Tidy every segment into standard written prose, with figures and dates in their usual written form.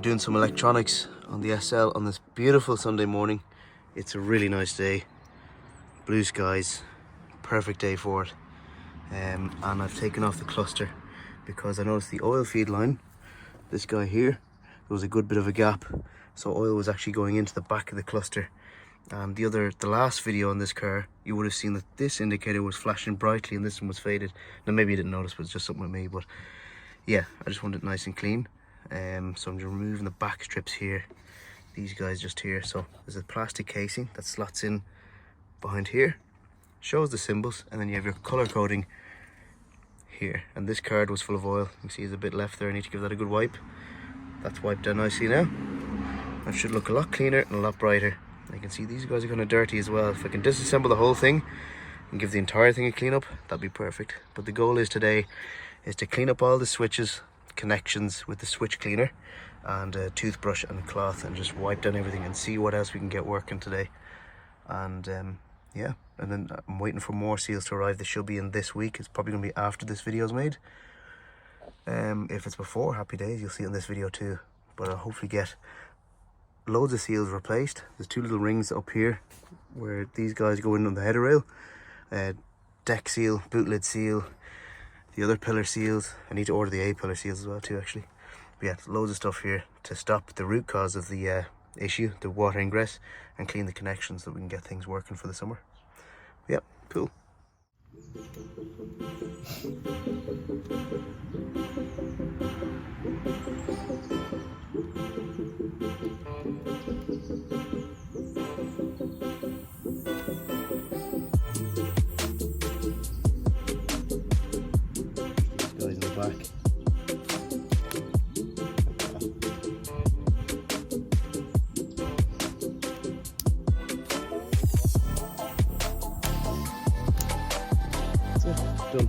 I'm doing some electronics on the SL on this beautiful Sunday morning. It's a really nice day, blue skies, perfect day for it. And I've taken off the cluster because I noticed the oil feed line, this guy here, there was a good bit of a gap, so oil was actually going into the back of the cluster. And the last video on this car, you would have seen that this indicator was flashing brightly and this one was faded. Now maybe you didn't notice, but it's just something with me. But yeah, I just want it nice and clean. So I'm just removing the back strips here, these guys just here. So there's a plastic casing that slots in behind here, shows the symbols, and then you have your color coding here. And this card was full of oil. You can see there's a bit left there. I need to give that a good wipe. That's wiped down nicely now. That should look a lot cleaner and a lot brighter. You can see these guys are kind of dirty as well. If I can disassemble the whole thing and give the entire thing a clean up, that'd be perfect. But the goal is today is to clean up all the switches, connections with the switch cleaner and a toothbrush and a cloth, and just wipe down everything and see what else we can get working today. And yeah, and then I'm waiting for more seals to arrive. They should be in this week. It's probably going to be after this video is made. If it's before, happy days, you'll see it in this video too. But I'll hopefully get loads of seals replaced. There's two little rings up here where these guys go in on the header rail. Deck seal, boot lid seal, the other pillar seals. I need to order the A pillar seals as well too, actually. But yeah, loads of stuff here to stop the root cause of the issue, the water ingress, and clean the connections so we can get things working for the summer. But yeah, cool. Guys in the back. That's it, done.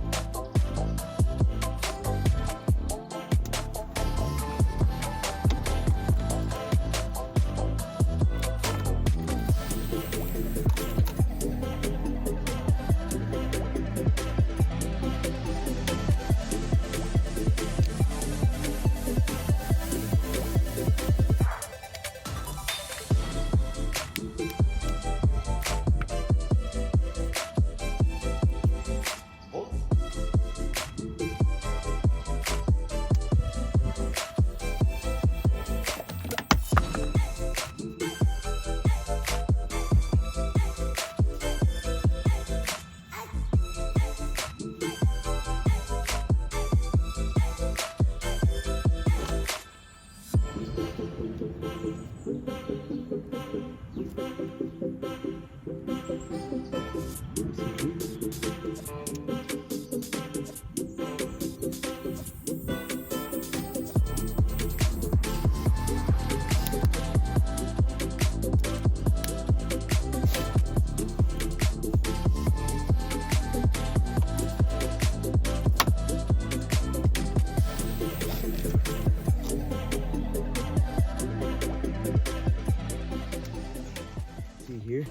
Here,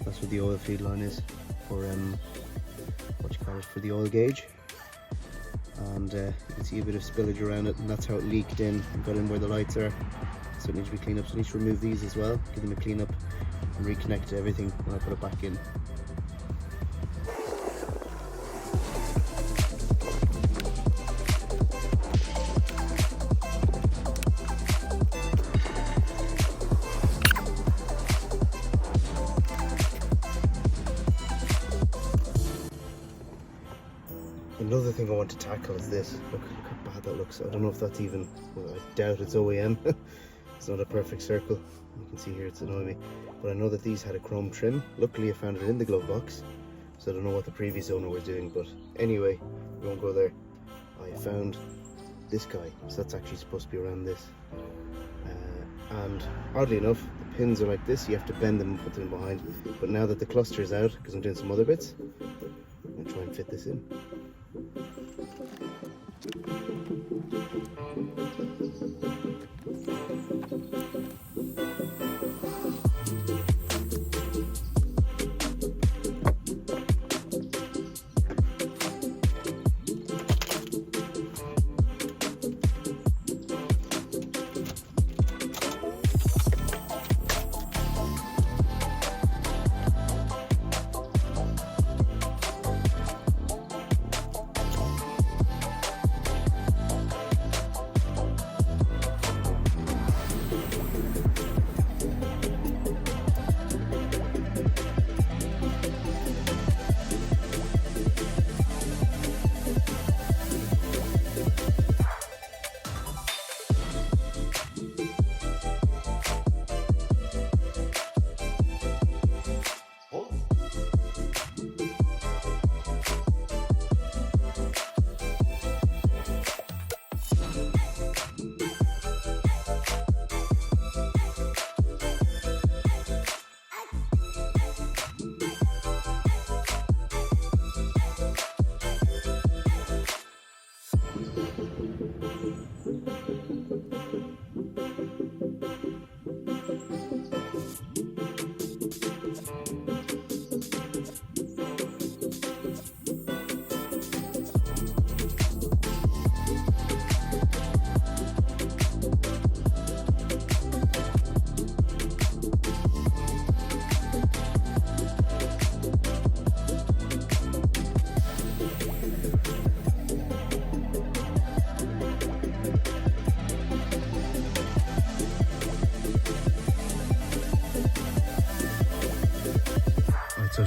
that's what the oil feed line is for for the oil gauge, and you can see a bit of spillage around it, and that's how it leaked in and got in where the lights are. So it needs to be cleaned up. So I need to remove these as well, give them a clean up and reconnect to everything when I put it back in. Another thing I want to tackle is this. Look how bad that looks. I don't know if that's even, well, I doubt it's OEM. It's not a perfect circle. You can see here it's annoying me. But I know that these had a chrome trim. Luckily I found it in the glove box, so I don't know what the previous owner was doing. But anyway, we won't go there. I found this guy, so that's actually supposed to be around this. And oddly enough, the pins are like this. You have to bend them and put them behind. But now that the cluster is out, because I'm doing some other bits, I'm going to try and fit this in.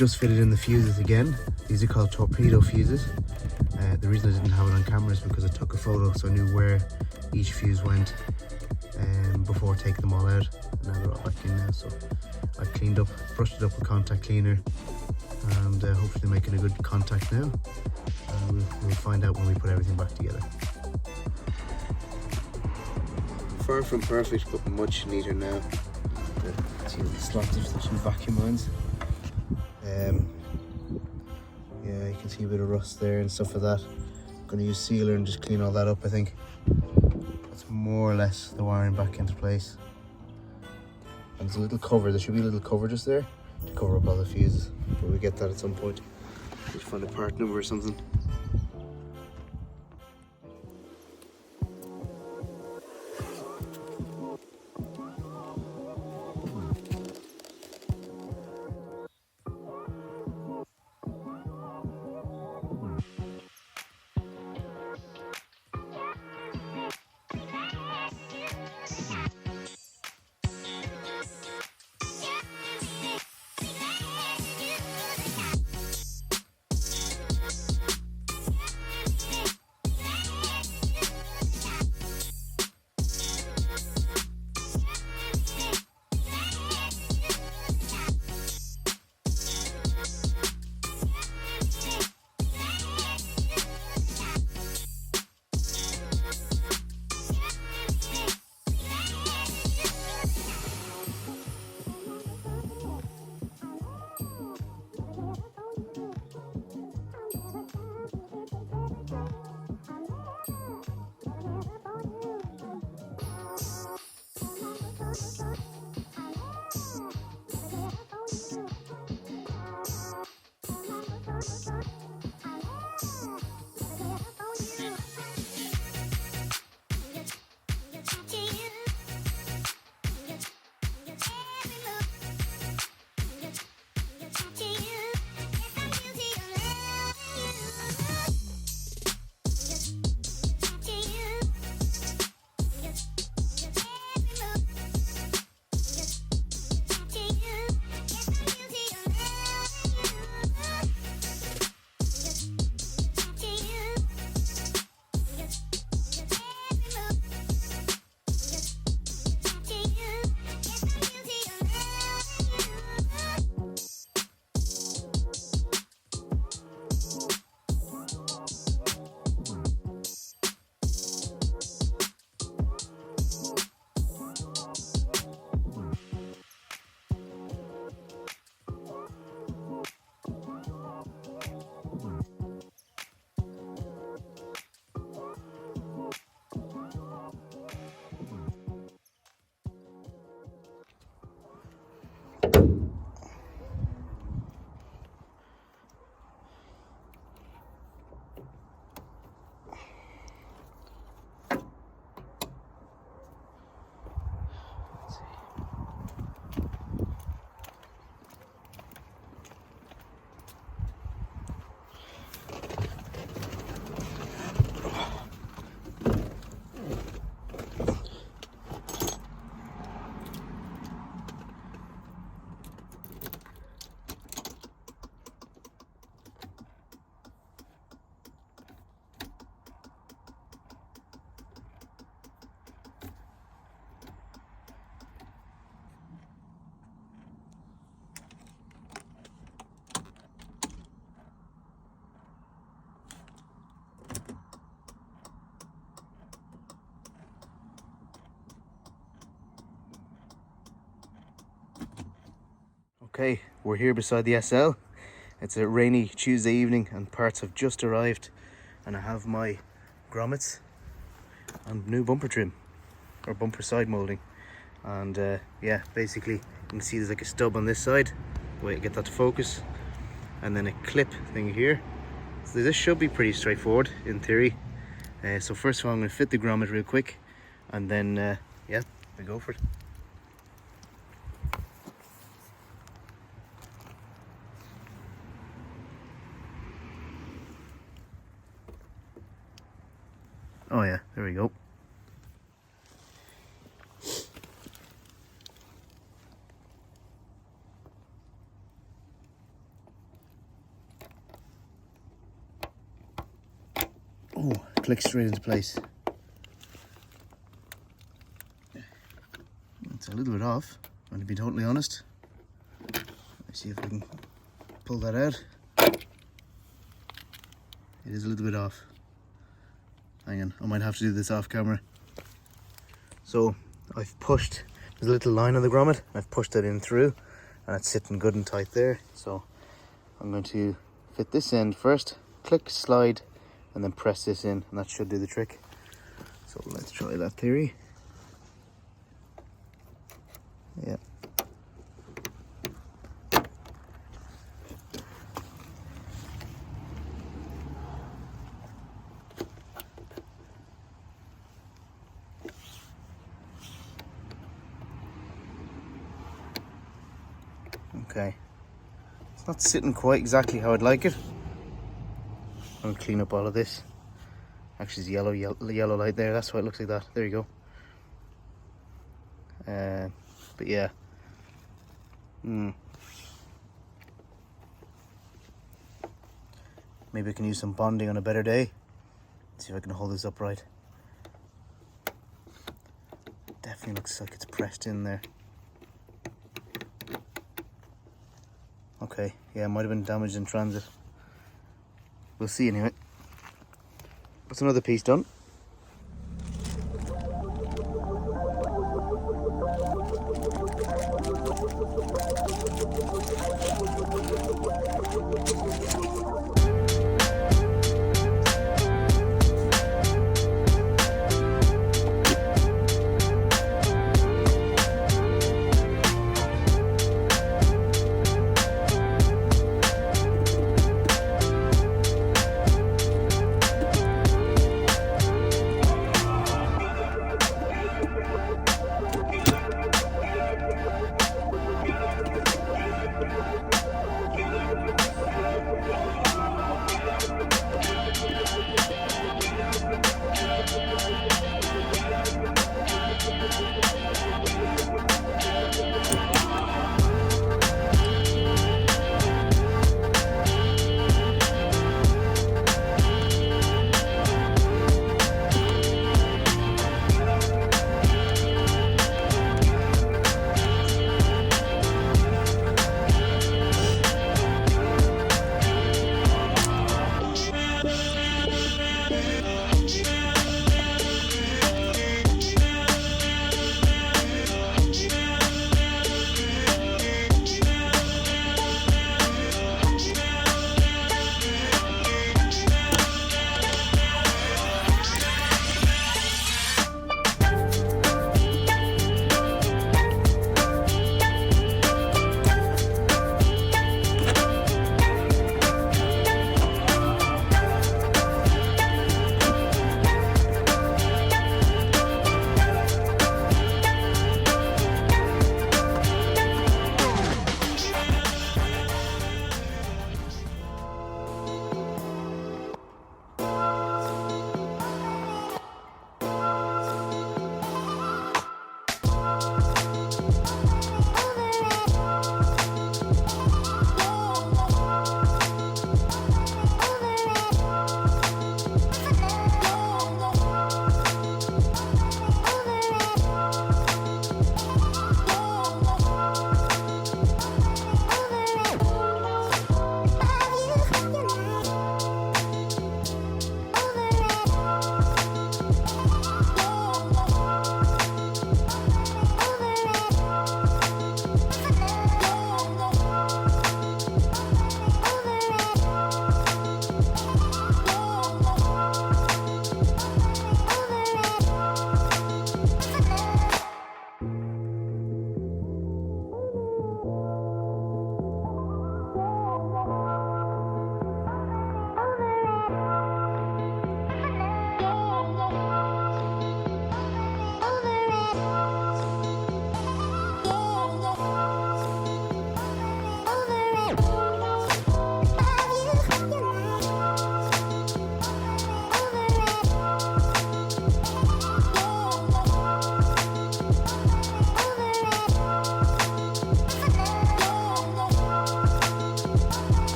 just fitted in the fuses again. These are called torpedo fuses. The reason I didn't have it on camera is because I took a photo so I knew where each fuse went before taking them all out. And now they're all back in now, so I've cleaned up, brushed it up with contact cleaner, and hopefully making a good contact now. We'll find out when we put everything back together. Far from perfect, but much neater now. See the slots, there's some vacuum lines. Yeah, you can see a bit of rust there and stuff like that. I'm going to use sealer and just clean all that up, I think. That's more or less the wiring back into place. And there's a little cover, there should be a little cover just there to cover up all the fuses. But we'll get that at some point. Just find a part number or something. Okay, we're here beside the SL. It's a rainy Tuesday evening and parts have just arrived, and I have my grommets and new bumper trim, or bumper side moulding. And yeah, basically you can see there's like a stub on this side. Wait to get that to focus, and then a clip thing here. So this should be pretty straightforward in theory. So first of all I'm going to fit the grommet real quick, and then yeah, we go for it. Oh yeah, there we go. clicks straight into place. It's a little bit off, I'm going to be totally honest. Let's see if I can pull that out. It is a little bit off. Hang on, I might have to do this off camera. So I've pushed, there's a little line on the grommet, I've pushed it in through and it's sitting good and tight there. So I'm going to fit this end first, click, slide, and then press this in, and that should do the trick. So let's try that theory. Yeah. Okay. It's not sitting quite exactly how I'd like it. I'm gonna clean up all of this. Actually, it's yellow light there. That's why it looks like that. There you go. But yeah. Maybe I can use some bonding on a better day. See if I can hold this upright. Definitely looks like it's pressed in there. Okay, yeah, it might have been damaged in transit. We'll see anyway. That's another piece done.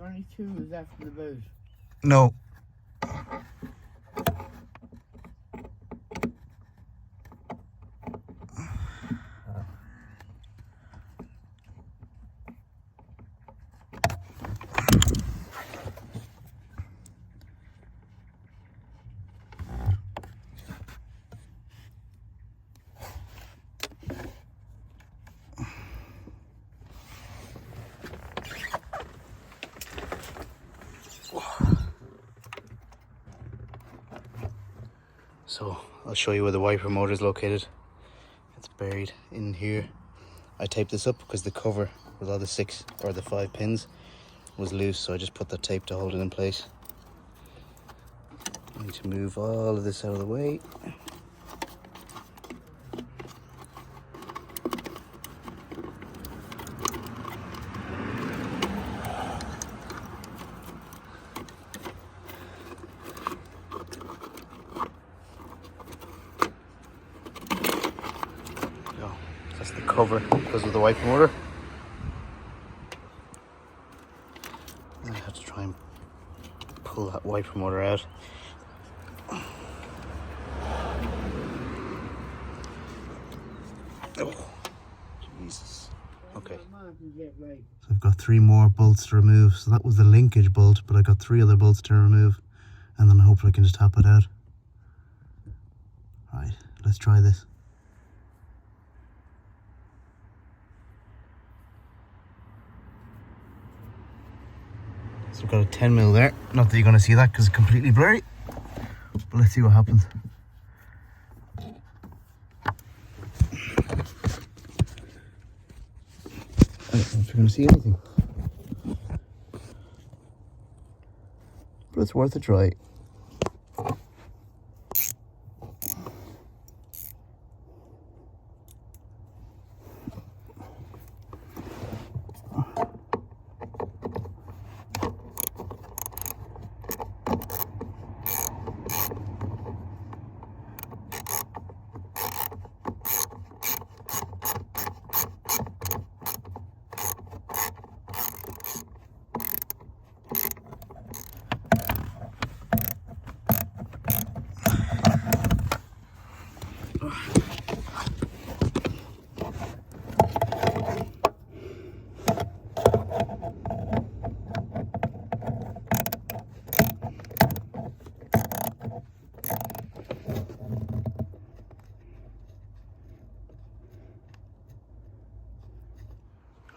there only two left in the boat? No. So I'll show you where the wiper motor is located. It's buried in here. I taped this up because the cover with all the 6 or the 5 pins was loose, so I just put the tape to hold it in place. I need to move all of this out of the way. That's the cover because of the wiper motor. I have to try and pull that wiper motor out. Oh, Jesus. Okay. So I've got 3 more bolts to remove. So that was the linkage bolt, but I got 3 other bolts to remove, and then hopefully I can just tap it out. Right, let's try this. So I've got a 10mm there. Not that you're going to see that because it's completely blurry, but let's see what happens. I don't know if you're going to see anything, but it's worth a try.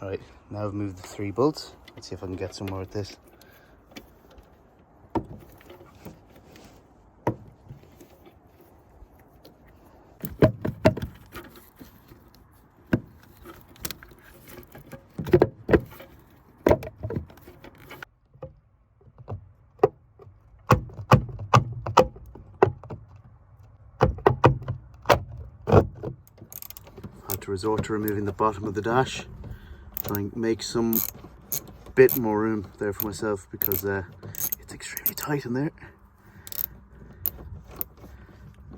Alright, now I've moved the 3 bolts. Let's see if I can get somewhere with this. I have to resort to removing the bottom of the dash. Try and make some bit more room there for myself because it's extremely tight in there.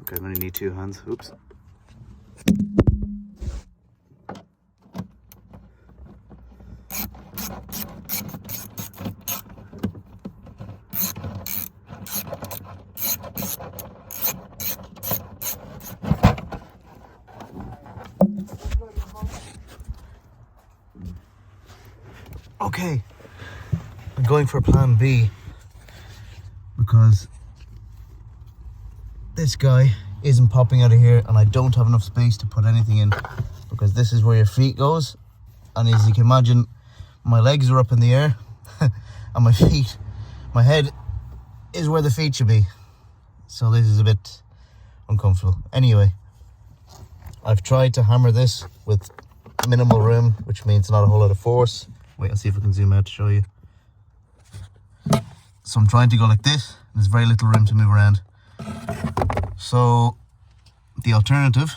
Okay, I'm going to need 2 hands. Oops. Okay, I'm going for plan B because this guy isn't popping out of here and I don't have enough space to put anything in because this is where your feet goes, and as you can imagine my legs are up in the air and my head is where the feet should be, so this is a bit uncomfortable. Anyway, I've tried to hammer this with minimal room, which means not a whole lot of force. Wait, I'll see if I can zoom out to show you. So I'm trying to go like this. There's very little room to move around. So the alternative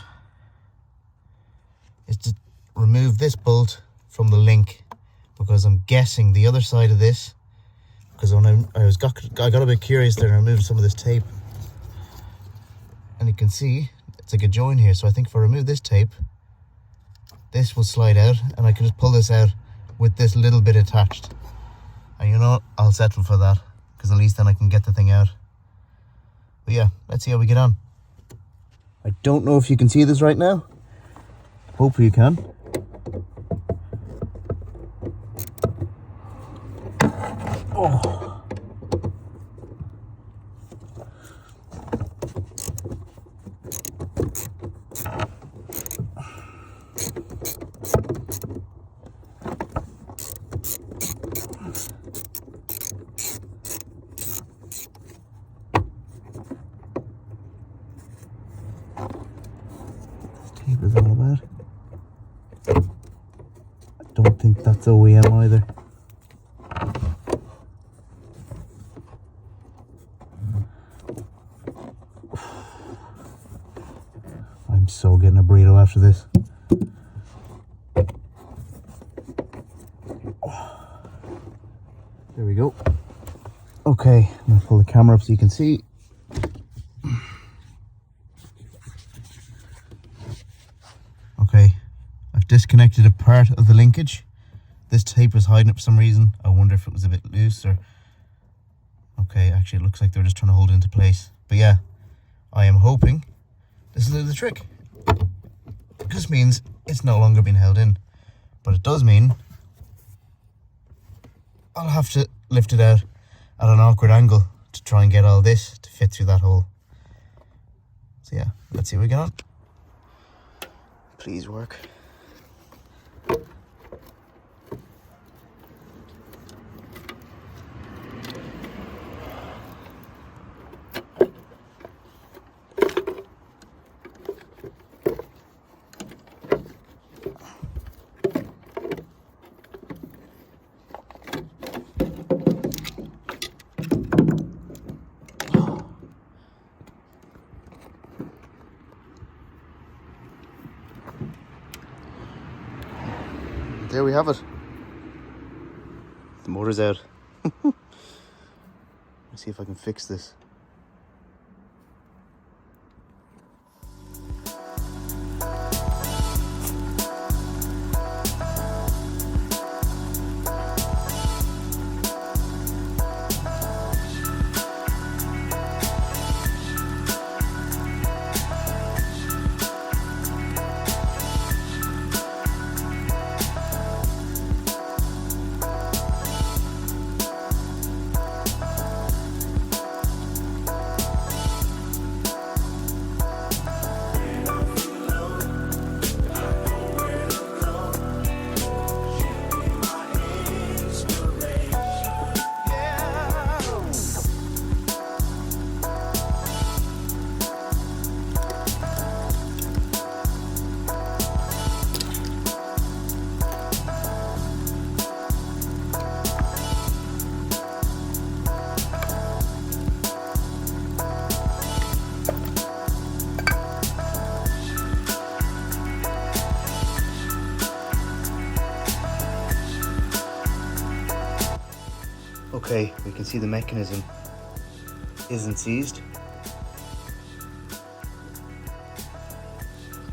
is to remove this bolt from the link, because I'm guessing the other side of this, because when I got a bit curious there and I removed some of this tape, and you can see it's like a join here. So I think if I remove this tape, this will slide out and I can just pull this out with this little bit attached. And you know what? I'll settle for that, because at least then I can get the thing out. But yeah, let's see how we get on. I don't know if you can see this right now. Hopefully you can. Oh. Tape is all about. I don't think that's OEM either. I'm so getting a burrito after this. There we go. Okay, I'm gonna pull the camera up so you can see. Okay, I've disconnected a part of the linkage. This tape was hiding it for some reason. I wonder if it was a bit loose or... Okay, actually it looks like they're just trying to hold it into place. But yeah, I am hoping this will do the trick. This means it's no longer being held in. But it does mean I'll have to lift it out at an awkward angle to try and get all this to fit through that hole. So yeah, let's see what we get on. Please work. There we have it. The motor's out. Let's see if I can fix this. Okay, we can see the mechanism isn't seized.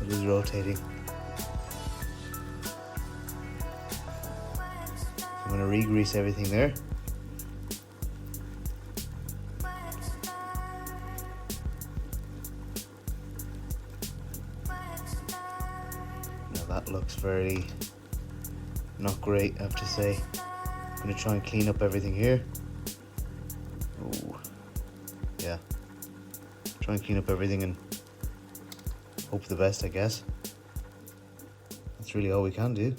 It is rotating. I'm going to re-grease everything there. Now that looks very not great, I have to say. I'm going to try and clean up everything here. Oh, yeah. Try and clean up everything and hope for the best, I guess. That's really all we can do.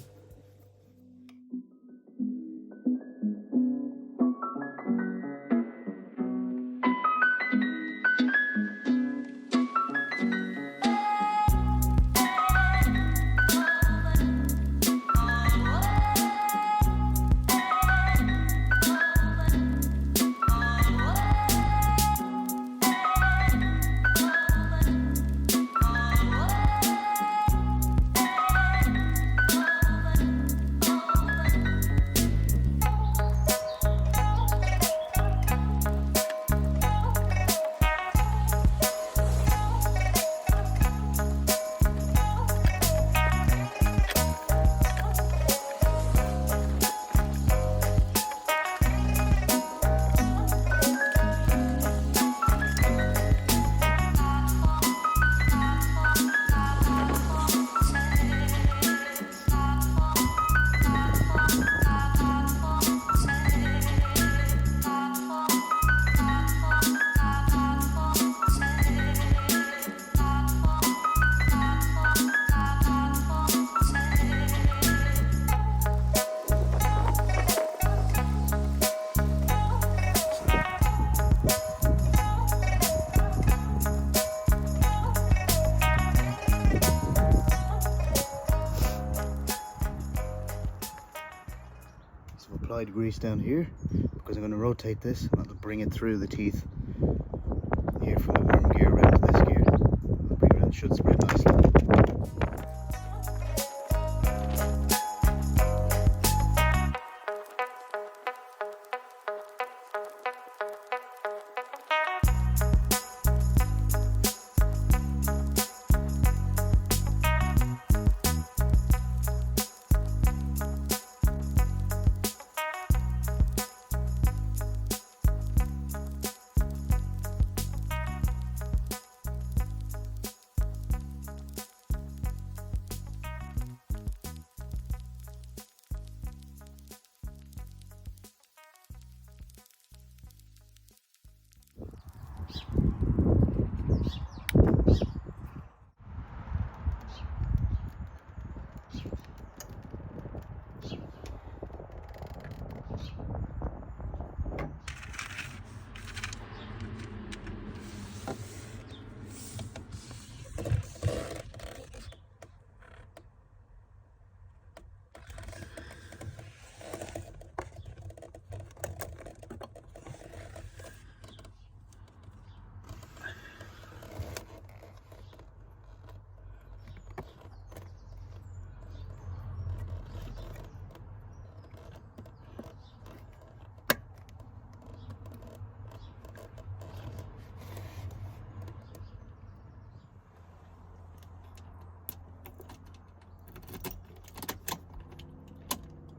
applied grease down here because I'm going to rotate this and that'll bring it through the teeth here from the worm gear around to this gear. I'll bring it around, should spread nicely.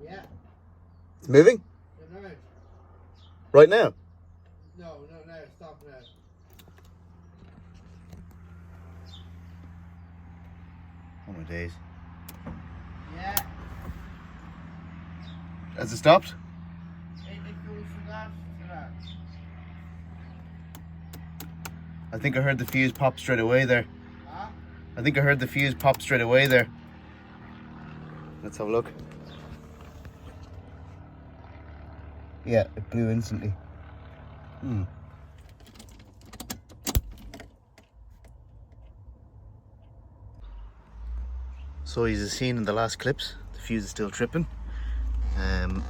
Yeah. It's moving? No. Right now? No, stop now. Oh my days. Yeah. Has it stopped? It goes from that to that. I think I heard the fuse pop straight away there. Huh? I think I heard the fuse pop straight away there. Let's have a look. Yeah, it blew instantly. So as you've seen in the last clips, the fuse is still tripping. And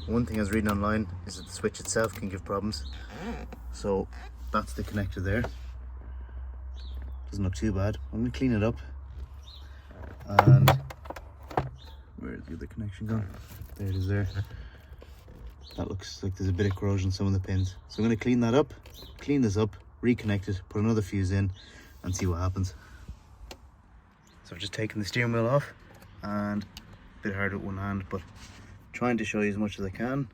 one thing I was reading online is that the switch itself can give problems. So that's the connector there. Doesn't look too bad. I'm going to clean it up. And where's the other connection gone? There it is there. That looks like there's a bit of corrosion on some of the pins. So I'm going to clean that up, clean this up, reconnect it, put another fuse in and see what happens. So I've just taken the steering wheel off, and a bit hard with one hand, but trying to show you as much as I can.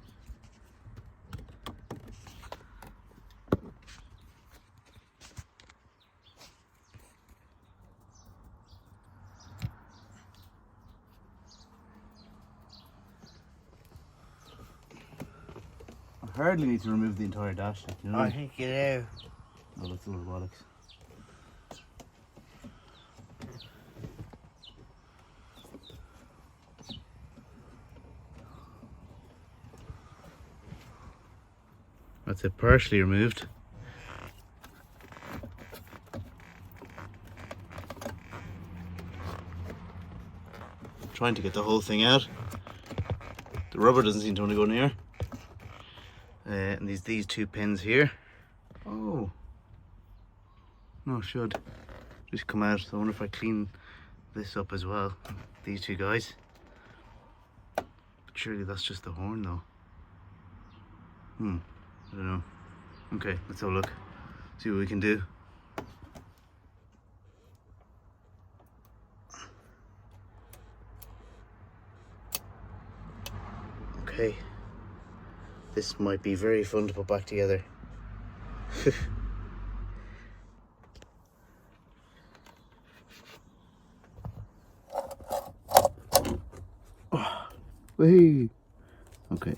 I hardly need to remove the entire dash, you know. I think you do. Oh, that's a little bollocks. That's it, partially removed. Trying to get the whole thing out. The rubber doesn't seem to want to go near. And these two pins here. Oh, no, it should just come out. So I wonder if I clean this up as well. These two guys. But surely that's just the horn though. I don't know. Okay, let's have a look. See what we can do. Okay. This might be very fun to put back together. Oh, whee. Okay.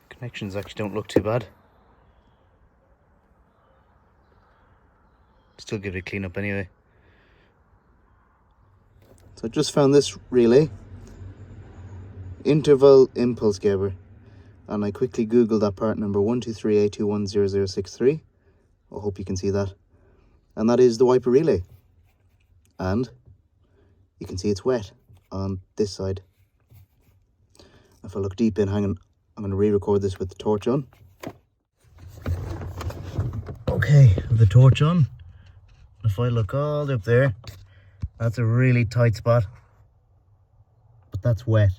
Connections actually don't look too bad. Still give it a clean up anyway. So I just found this relay, interval impulse geber, and I quickly googled that part number 123A210063. I hope you can see that. And that is the wiper relay. And you can see it's wet on this side. If I look deep in, hang on, I'm going to re-record this with the torch on. Okay, with the torch on, if I look all the way up there, that's a really tight spot, but that's wet.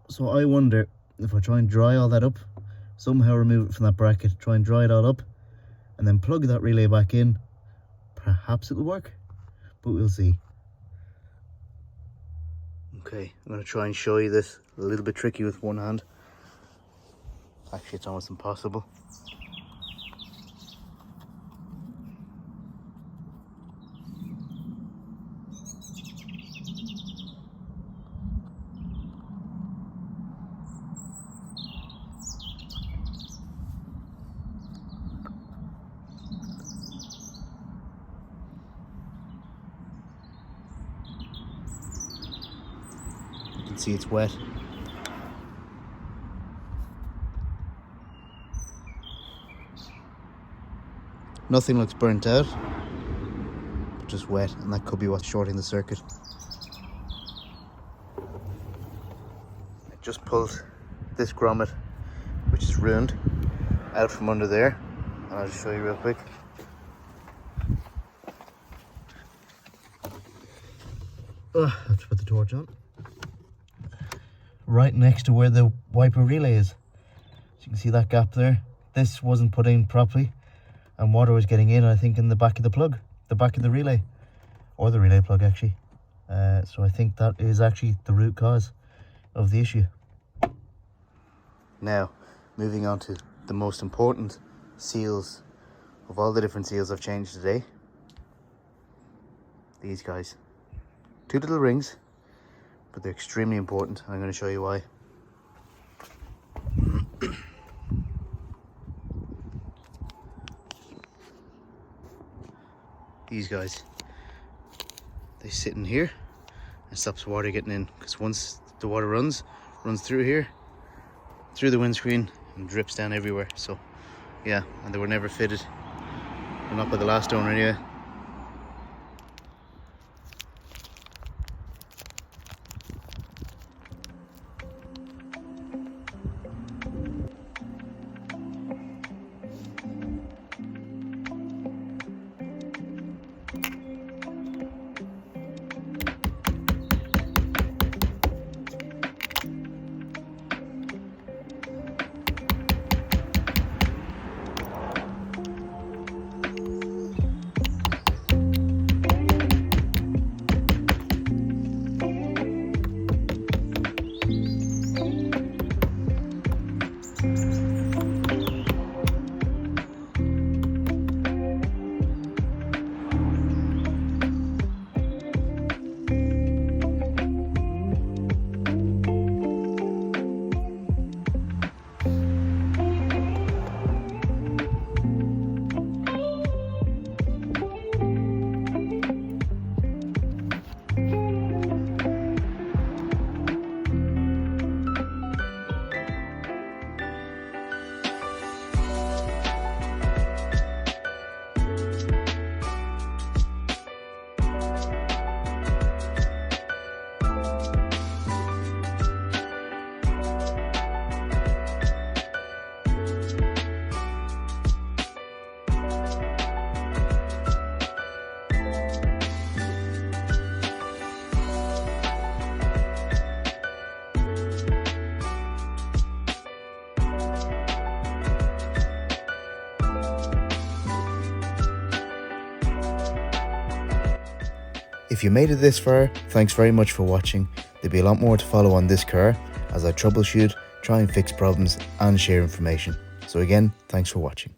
So I wonder if I try and dry all that up, somehow remove it from that bracket, try and dry it all up, and then plug that relay back in, perhaps it'll work, but we'll see. Okay, I'm going to try and show you this. A little bit tricky with one hand. Actually, it's almost impossible. You can see it's wet. Nothing looks burnt out, but just wet, and that could be what's shorting the circuit. I just pulled this grommet, which is ruined, out from under there, and I'll just show you real quick. Let's put the torch on. Right next to where the wiper relay is. So you can see that gap there. This wasn't put in properly, and water was getting in, I think, in the back of the plug, the back of the relay, or the relay plug actually. So I think that is actually the root cause of the issue. Now, moving on to the most important seals of all the different seals I've changed today. These guys. 2 little rings, but they're extremely important. I'm going to show you why. These guys, they sit in here and stops water getting in, because once the water runs through here, through the windscreen, and drips down everywhere. So yeah, and they were never fitted. They're not by the last owner anyway. If you made it this far, thanks very much for watching. There'll be a lot more to follow on this car as I troubleshoot, try and fix problems and share information. So again, thanks for watching.